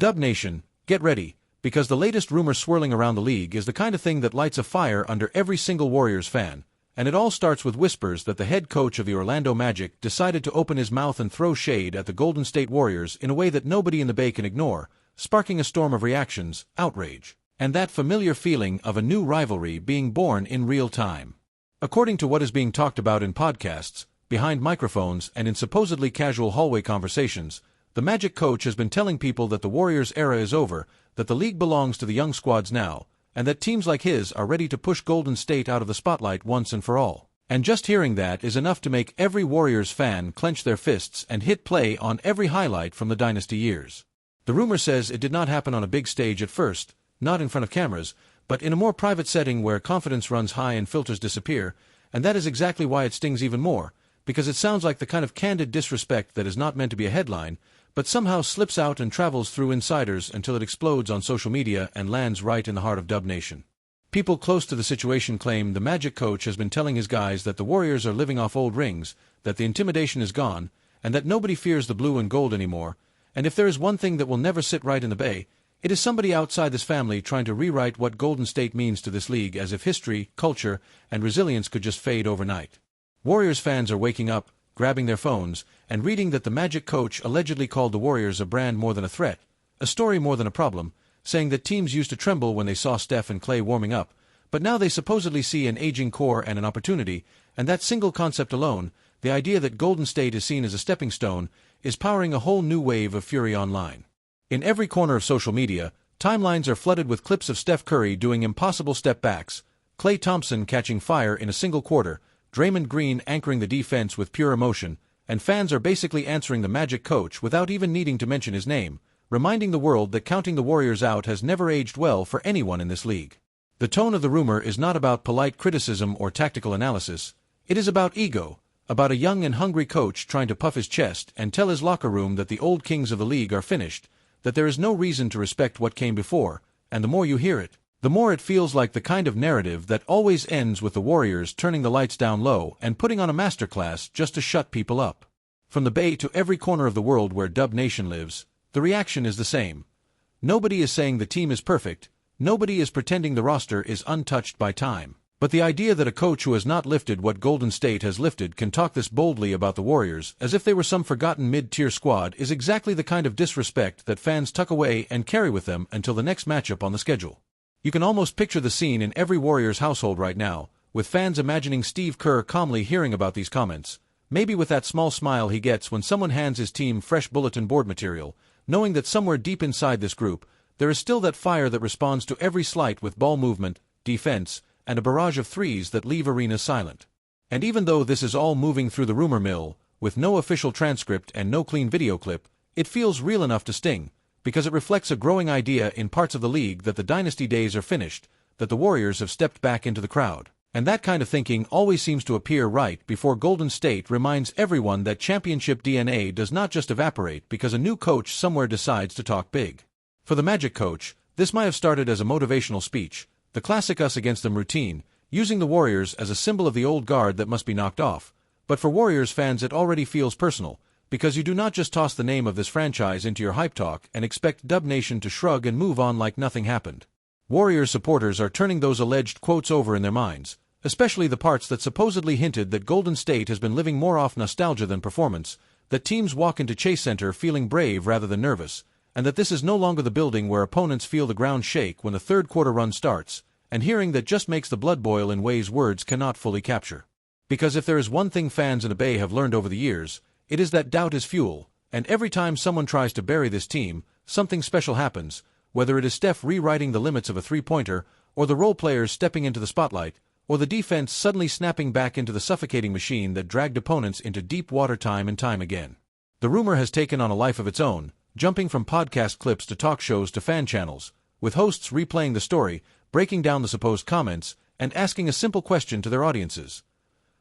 Dub Nation, get ready, because the latest rumor swirling around the league is the kind of thing that lights a fire under every single Warriors fan, and it all starts with whispers that the head coach of the Orlando Magic decided to open his mouth and throw shade at the Golden State Warriors in a way that nobody in the Bay can ignore, sparking a storm of reactions, outrage, and that familiar feeling of a new rivalry being born in real time. According to what is being talked about in podcasts, behind microphones, and in supposedly casual hallway conversations, the Magic coach has been telling people that the Warriors' era is over, that the league belongs to the young squads now, and that teams like his are ready to push Golden State out of the spotlight once and for all. And just hearing that is enough to make every Warriors fan clench their fists and hit play on every highlight from the dynasty years. The rumor says it did not happen on a big stage at first, not in front of cameras, but in a more private setting where confidence runs high and filters disappear, and that is exactly why it stings even more, because it sounds like the kind of candid disrespect that is not meant to be a headline, but somehow slips out and travels through insiders until it explodes on social media and lands right in the heart of Dub Nation. People close to the situation claim the Magic coach has been telling his guys that the Warriors are living off old rings, that the intimidation is gone, and that nobody fears the blue and gold anymore, and if there is one thing that will never sit right in the Bay, it is somebody outside this family trying to rewrite what Golden State means to this league, as if history, culture, and resilience could just fade overnight. Warriors fans are waking up, grabbing their phones, and reading that the Magic coach allegedly called the Warriors a brand more than a threat, a story more than a problem, saying that teams used to tremble when they saw Steph and Klay warming up, but now they supposedly see an aging core and an opportunity, and that single concept alone, the idea that Golden State is seen as a stepping stone, is powering a whole new wave of fury online. In every corner of social media, timelines are flooded with clips of Steph Curry doing impossible step-backs, Klay Thompson catching fire in a single quarter, Draymond Green anchoring the defense with pure emotion, and fans are basically answering the Magic coach without even needing to mention his name, reminding the world that counting the Warriors out has never aged well for anyone in this league. The tone of the rumor is not about polite criticism or tactical analysis, it is about ego, about a young and hungry coach trying to puff his chest and tell his locker room that the old kings of the league are finished, that there is no reason to respect what came before, and the more you hear it, the more it feels like the kind of narrative that always ends with the Warriors turning the lights down low and putting on a masterclass just to shut people up. From the Bay to every corner of the world where Dub Nation lives, the reaction is the same. Nobody is saying the team is perfect, nobody is pretending the roster is untouched by time. But the idea that a coach who has not lifted what Golden State has lifted can talk this boldly about the Warriors as if they were some forgotten mid-tier squad is exactly the kind of disrespect that fans tuck away and carry with them until the next matchup on the schedule. You can almost picture the scene in every Warriors household right now, with fans imagining Steve Kerr calmly hearing about these comments, maybe with that small smile he gets when someone hands his team fresh bulletin board material, knowing that somewhere deep inside this group, there is still that fire that responds to every slight with ball movement, defense, and a barrage of threes that leave arenas silent. And even though this is all moving through the rumor mill, with no official transcript and no clean video clip, it feels real enough to sting, because it reflects a growing idea in parts of the league that the dynasty days are finished, that the Warriors have stepped back into the crowd. And that kind of thinking always seems to appear right before Golden State reminds everyone that championship DNA does not just evaporate because a new coach somewhere decides to talk big. For the Magic coach, this might have started as a motivational speech, the classic us against them routine, using the Warriors as a symbol of the old guard that must be knocked off, but for Warriors fans it already feels personal, because you do not just toss the name of this franchise into your hype talk and expect Dub Nation to shrug and move on like nothing happened. Warriors supporters are turning those alleged quotes over in their minds, especially the parts that supposedly hinted that Golden State has been living more off nostalgia than performance, that teams walk into Chase Center feeling brave rather than nervous, and that this is no longer the building where opponents feel the ground shake when the third quarter run starts, and hearing that just makes the blood boil in ways words cannot fully capture. Because if there is one thing fans in the Bay have learned over the years, it is that doubt is fuel, and every time someone tries to bury this team, something special happens, whether it is Steph rewriting the limits of a three-pointer, or the role players stepping into the spotlight, or the defense suddenly snapping back into the suffocating machine that dragged opponents into deep water time and time again. The rumor has taken on a life of its own, jumping from podcast clips to talk shows to fan channels, with hosts replaying the story, breaking down the supposed comments, and asking a simple question to their audiences.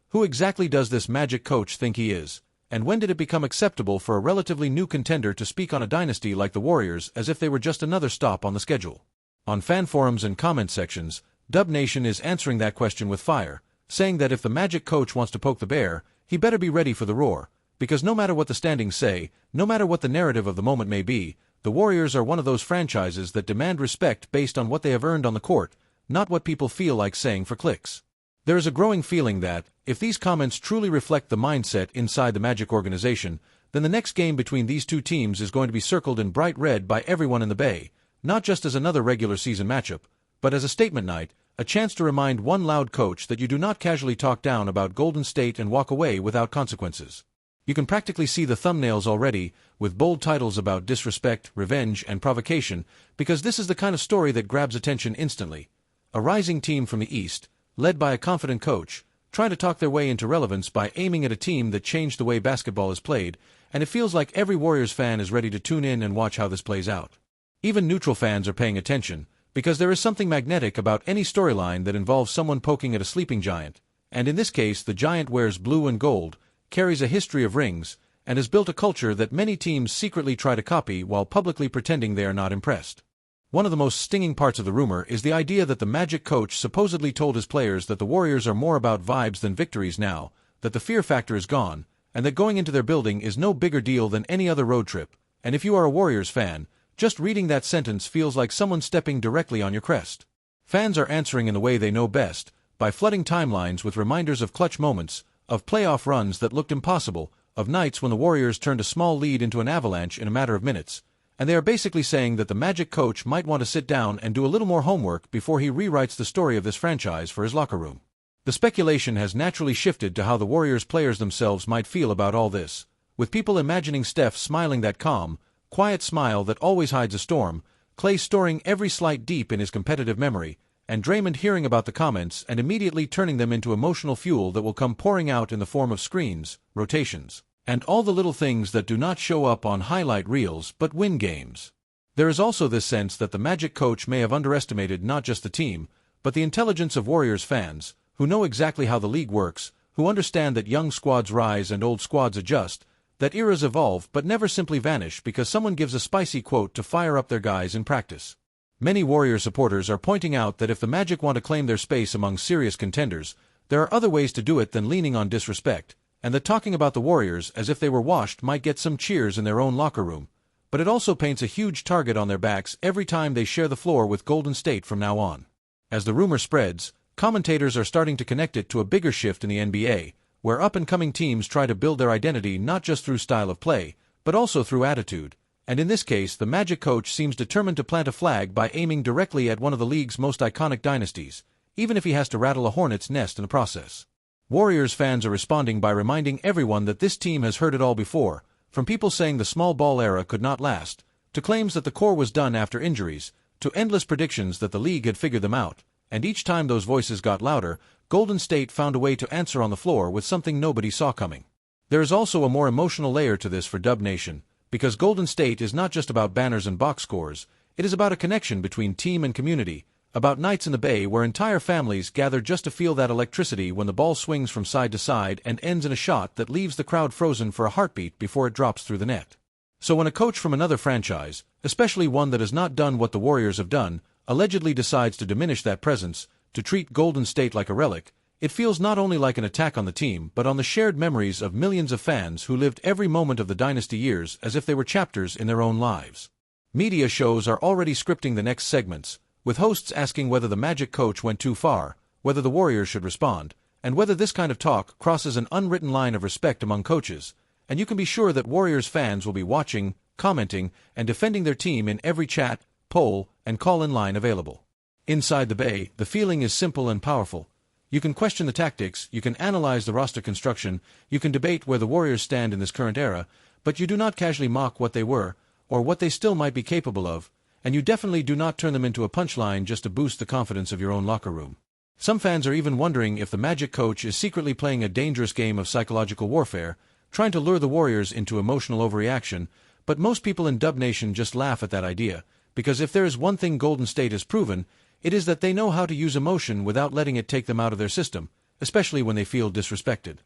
Who exactly does this Magic coach think he is? And when did it become acceptable for a relatively new contender to speak on a dynasty like the Warriors as if they were just another stop on the schedule? On fan forums and comment sections, Dub Nation is answering that question with fire, saying that if the Magic coach wants to poke the bear, he better be ready for the roar, because no matter what the standings say, no matter what the narrative of the moment may be, the Warriors are one of those franchises that demand respect based on what they have earned on the court, not what people feel like saying for clicks. There is a growing feeling that, if these comments truly reflect the mindset inside the Magic organization, then the next game between these two teams is going to be circled in bright red by everyone in the Bay, not just as another regular season matchup, but as a statement night, a chance to remind one loud coach that you do not casually talk down about Golden State and walk away without consequences. You can practically see the thumbnails already, with bold titles about disrespect, revenge, and provocation, because this is the kind of story that grabs attention instantly. A rising team from the East, led by a confident coach, trying to talk their way into relevance by aiming at a team that changed the way basketball is played, and it feels like every Warriors fan is ready to tune in and watch how this plays out. Even neutral fans are paying attention, because there is something magnetic about any storyline that involves someone poking at a sleeping giant, and in this case the giant wears blue and gold, carries a history of rings, and has built a culture that many teams secretly try to copy while publicly pretending they are not impressed. One of the most stinging parts of the rumor is the idea that the Magic coach supposedly told his players that the Warriors are more about vibes than victories now, that the fear factor is gone, and that going into their building is no bigger deal than any other road trip, and if you are a Warriors fan, just reading that sentence feels like someone stepping directly on your crest. Fans are answering in the way they know best, by flooding timelines with reminders of clutch moments, of playoff runs that looked impossible, of nights when the Warriors turned a small lead into an avalanche in a matter of minutes, and they are basically saying that the Magic coach might want to sit down and do a little more homework before he rewrites the story of this franchise for his locker room. The speculation has naturally shifted to how the Warriors players themselves might feel about all this, with people imagining Steph smiling that calm, quiet smile that always hides a storm, Clay storing every slight deep in his competitive memory, and Draymond hearing about the comments and immediately turning them into emotional fuel that will come pouring out in the form of screens, rotations, and all the little things that do not show up on highlight reels but win games. There is also this sense that the Magic coach may have underestimated not just the team, but the intelligence of Warriors fans, who know exactly how the league works, who understand that young squads rise and old squads adjust, that eras evolve but never simply vanish because someone gives a spicy quote to fire up their guys in practice. Many Warrior supporters are pointing out that if the Magic want to claim their space among serious contenders, there are other ways to do it than leaning on disrespect, and that talking about the Warriors as if they were washed might get some cheers in their own locker room, but it also paints a huge target on their backs every time they share the floor with Golden State from now on. As the rumor spreads, commentators are starting to connect it to a bigger shift in the NBA, where up-and-coming teams try to build their identity not just through style of play, but also through attitude, and in this case the Magic coach seems determined to plant a flag by aiming directly at one of the league's most iconic dynasties, even if he has to rattle a hornet's nest in the process. Warriors fans are responding by reminding everyone that this team has heard it all before, from people saying the small ball era could not last, to claims that the core was done after injuries, to endless predictions that the league had figured them out, and each time those voices got louder, Golden State found a way to answer on the floor with something nobody saw coming. There is also a more emotional layer to this for Dub Nation, because Golden State is not just about banners and box scores, it is about a connection between team and community, about nights in the Bay where entire families gather just to feel that electricity when the ball swings from side to side and ends in a shot that leaves the crowd frozen for a heartbeat before it drops through the net. So when a coach from another franchise, especially one that has not done what the Warriors have done, allegedly decides to diminish that presence, to treat Golden State like a relic, it feels not only like an attack on the team but on the shared memories of millions of fans who lived every moment of the dynasty years as if they were chapters in their own lives. Media shows are already scripting the next segments, with hosts asking whether the Magic coach went too far, whether the Warriors should respond, and whether this kind of talk crosses an unwritten line of respect among coaches, and you can be sure that Warriors fans will be watching, commenting, and defending their team in every chat, poll, and call-in line available. Inside the Bay, the feeling is simple and powerful. You can question the tactics, you can analyze the roster construction, you can debate where the Warriors stand in this current era, but you do not casually mock what they were, or what they still might be capable of, and you definitely do not turn them into a punchline just to boost the confidence of your own locker room. Some fans are even wondering if the Magic coach is secretly playing a dangerous game of psychological warfare, trying to lure the Warriors into emotional overreaction, but most people in Dub Nation just laugh at that idea, because if there is one thing Golden State has proven, it is that they know how to use emotion without letting it take them out of their system, especially when they feel disrespected.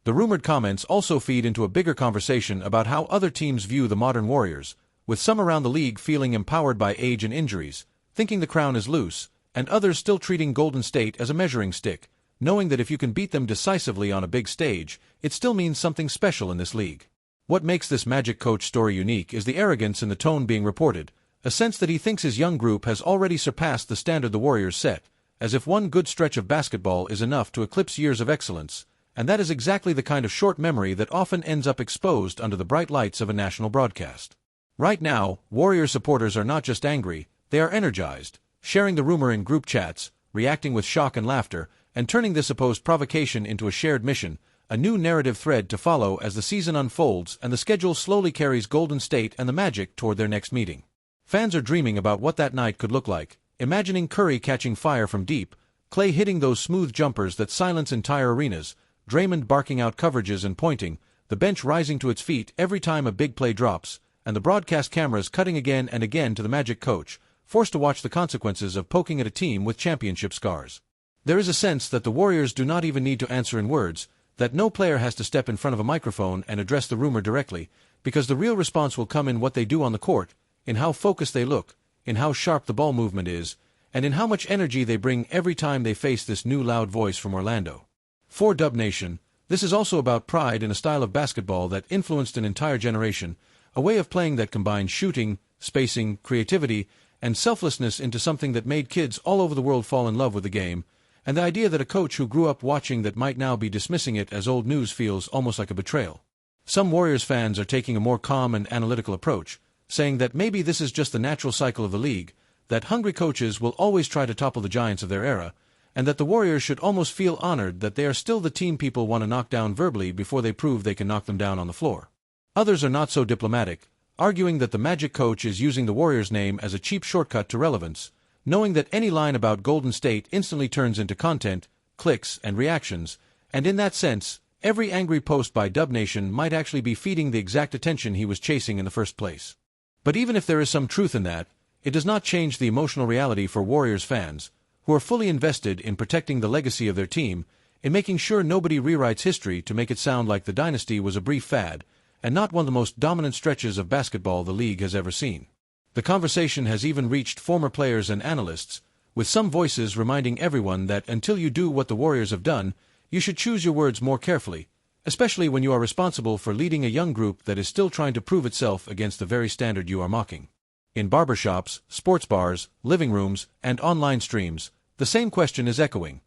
The rumored comments also feed into a bigger conversation about how other teams view the modern Warriors, with some around the league feeling empowered by age and injuries, thinking the crown is loose, and others still treating Golden State as a measuring stick, knowing that if you can beat them decisively on a big stage, it still means something special in this league. What makes this Magic coach story unique is the arrogance in the tone being reported, a sense that he thinks his young group has already surpassed the standard the Warriors set, as if one good stretch of basketball is enough to eclipse years of excellence, and that is exactly the kind of short memory that often ends up exposed under the bright lights of a national broadcast. Right now, Warriors supporters are not just angry, they are energized, sharing the rumor in group chats, reacting with shock and laughter, and turning this supposed provocation into a shared mission, a new narrative thread to follow as the season unfolds and the schedule slowly carries Golden State and the Magic toward their next meeting. Fans are dreaming about what that night could look like, imagining Curry catching fire from deep, Klay hitting those smooth jumpers that silence entire arenas, Draymond barking out coverages and pointing, the bench rising to its feet every time a big play drops, and the broadcast cameras cutting again and again to the Magic coach, forced to watch the consequences of poking at a team with championship scars. There is a sense that the Warriors do not even need to answer in words, that no player has to step in front of a microphone and address the rumor directly, because the real response will come in what they do on the court, in how focused they look, in how sharp the ball movement is, and in how much energy they bring every time they face this new loud voice from Orlando. For Dub Nation, this is also about pride in a style of basketball that influenced an entire generation, a way of playing that combined shooting, spacing, creativity, and selflessness into something that made kids all over the world fall in love with the game, and the idea that a coach who grew up watching that might now be dismissing it as old news feels almost like a betrayal. Some Warriors fans are taking a more calm and analytical approach, saying that maybe this is just the natural cycle of the league, that hungry coaches will always try to topple the giants of their era, and that the Warriors should almost feel honored that they are still the team people want to knock down verbally before they prove they can knock them down on the floor. Others are not so diplomatic, arguing that the Magic coach is using the Warriors' name as a cheap shortcut to relevance, knowing that any line about Golden State instantly turns into content, clicks, and reactions, and in that sense, every angry post by Dub Nation might actually be feeding the exact attention he was chasing in the first place. But even if there is some truth in that, it does not change the emotional reality for Warriors fans, who are fully invested in protecting the legacy of their team, in making sure nobody rewrites history to make it sound like the dynasty was a brief fad, and not one of the most dominant stretches of basketball the league has ever seen. The conversation has even reached former players and analysts, with some voices reminding everyone that until you do what the Warriors have done, you should choose your words more carefully, especially when you are responsible for leading a young group that is still trying to prove itself against the very standard you are mocking. In barbershops, sports bars, living rooms, and online streams, the same question is echoing.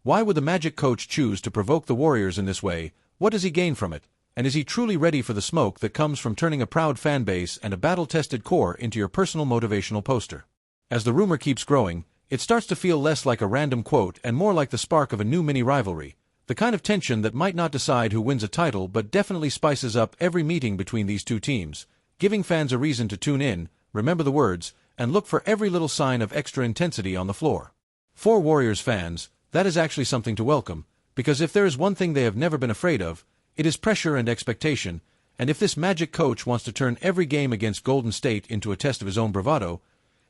Why would the Magic coach choose to provoke the Warriors in this way? What does he gain from it? And is he truly ready for the smoke that comes from turning a proud fan base and a battle-tested core into your personal motivational poster? As the rumor keeps growing, it starts to feel less like a random quote and more like the spark of a new mini-rivalry, the kind of tension that might not decide who wins a title but definitely spices up every meeting between these two teams, giving fans a reason to tune in, remember the words, and look for every little sign of extra intensity on the floor. For Warriors fans, that is actually something to welcome, because if there is one thing they have never been afraid of, it is pressure and expectation, and if this Magic coach wants to turn every game against Golden State into a test of his own bravado,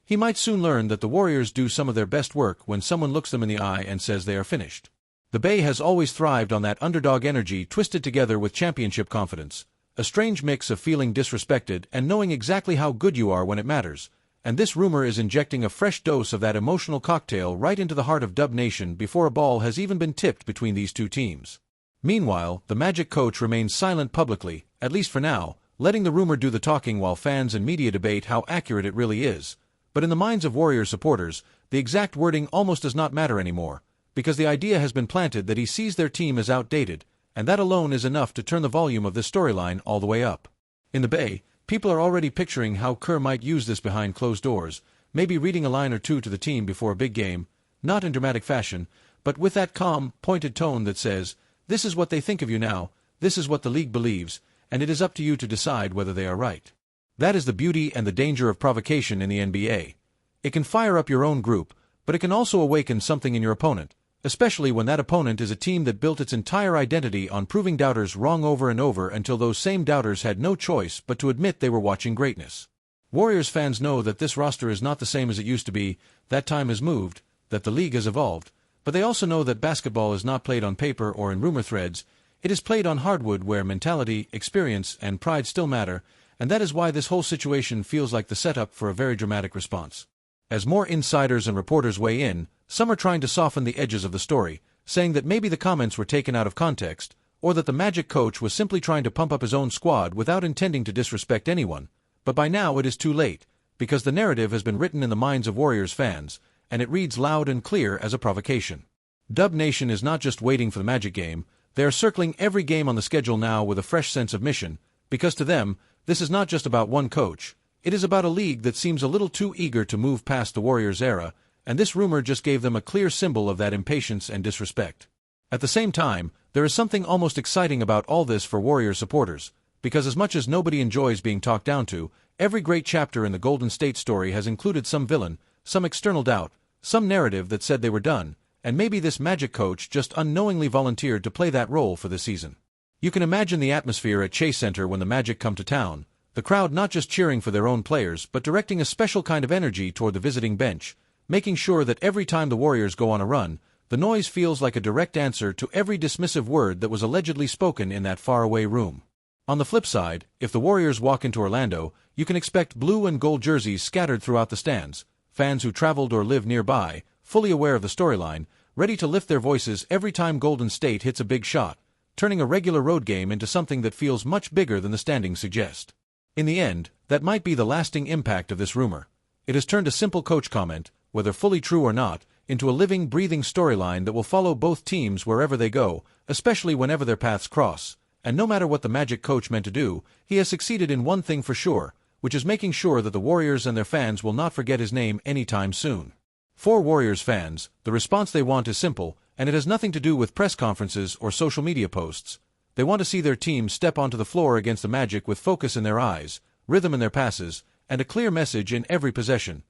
he might soon learn that the Warriors do some of their best work when someone looks them in the eye and says they are finished. The Bay has always thrived on that underdog energy twisted together with championship confidence, a strange mix of feeling disrespected and knowing exactly how good you are when it matters, and this rumor is injecting a fresh dose of that emotional cocktail right into the heart of Dub Nation before a ball has even been tipped between these two teams. Meanwhile, the Magic coach remains silent publicly, at least for now, letting the rumor do the talking while fans and media debate how accurate it really is. But in the minds of Warriors supporters, the exact wording almost does not matter anymore, because the idea has been planted that he sees their team as outdated, and that alone is enough to turn the volume of this storyline all the way up. In the Bay, people are already picturing how Kerr might use this behind closed doors, maybe reading a line or two to the team before a big game, not in dramatic fashion, but with that calm, pointed tone that says, "This is what they think of you now, this is what the league believes, and it is up to you to decide whether they are right." That is the beauty and the danger of provocation in the NBA. It can fire up your own group, but it can also awaken something in your opponent, especially when that opponent is a team that built its entire identity on proving doubters wrong over and over until those same doubters had no choice but to admit they were watching greatness. Warriors fans know that this roster is not the same as it used to be, that time has moved, that the league has evolved, but they also know that basketball is not played on paper or in rumor threads, it is played on hardwood where mentality, experience, and pride still matter, and that is why this whole situation feels like the setup for a very dramatic response. As more insiders and reporters weigh in, some are trying to soften the edges of the story, saying that maybe the comments were taken out of context, or that the Magic coach was simply trying to pump up his own squad without intending to disrespect anyone, but by now it is too late, because the narrative has been written in the minds of Warriors fans, and it reads loud and clear as a provocation. Dub Nation is not just waiting for the Magic game, they are circling every game on the schedule now with a fresh sense of mission, because to them, this is not just about one coach, it is about a league that seems a little too eager to move past the Warriors era, and this rumor just gave them a clear symbol of that impatience and disrespect. At the same time, there is something almost exciting about all this for Warriors supporters, because as much as nobody enjoys being talked down to, every great chapter in the Golden State story has included some villain, some external doubt, some narrative that said they were done, and maybe this Magic coach just unknowingly volunteered to play that role for this season. You can imagine the atmosphere at Chase Center when the Magic come to town, the crowd not just cheering for their own players but directing a special kind of energy toward the visiting bench, making sure that every time the Warriors go on a run, the noise feels like a direct answer to every dismissive word that was allegedly spoken in that faraway room. On the flip side, if the Warriors walk into Orlando, you can expect blue and gold jerseys scattered throughout the stands, fans who traveled or live nearby, fully aware of the storyline, ready to lift their voices every time Golden State hits a big shot, turning a regular road game into something that feels much bigger than the standings suggest. In the end, that might be the lasting impact of this rumor. It has turned a simple coach comment, whether fully true or not, into a living, breathing storyline that will follow both teams wherever they go, especially whenever their paths cross. And no matter what the Magic coach meant to do, he has succeeded in one thing for sure, which is making sure that the Warriors and their fans will not forget his name anytime soon. For Warriors fans, the response they want is simple, and it has nothing to do with press conferences or social media posts. They want to see their team step onto the floor against the Magic with focus in their eyes, rhythm in their passes, and a clear message in every possession.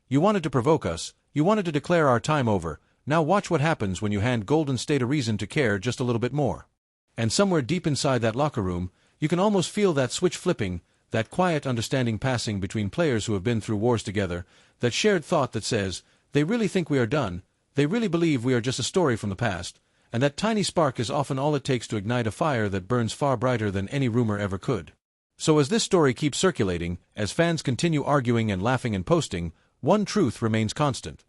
You wanted to provoke us, you wanted to declare our time over, now watch what happens when you hand Golden State a reason to care just a little bit more. And somewhere deep inside that locker room, you can almost feel that switch flipping, that quiet understanding passing between players who have been through wars together, that shared thought that says, they really think we are done, they really believe we are just a story from the past, and that tiny spark is often all it takes to ignite a fire that burns far brighter than any rumor ever could. So as this story keeps circulating, as fans continue arguing and laughing and posting, one truth remains constant.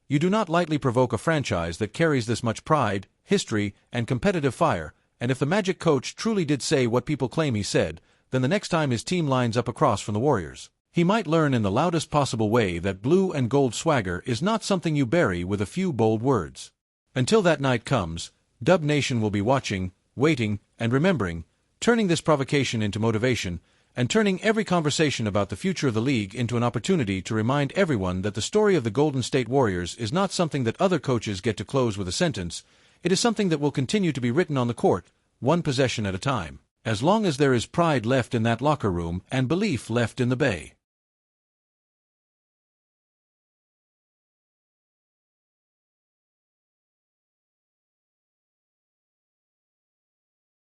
You do not lightly provoke a franchise that carries this much pride, history, and competitive fire, and if the Magic coach truly did say what people claim he said, then the next time his team lines up across from the Warriors, he might learn in the loudest possible way that blue and gold swagger is not something you bury with a few bold words. Until that night comes, Dub Nation will be watching, waiting, and remembering, turning this provocation into motivation, and turning every conversation about the future of the league into an opportunity to remind everyone that the story of the Golden State Warriors is not something that other coaches get to close with a sentence, it is something that will continue to be written on the court, one possession at a time, as long as there is pride left in that locker room and belief left in the Bay.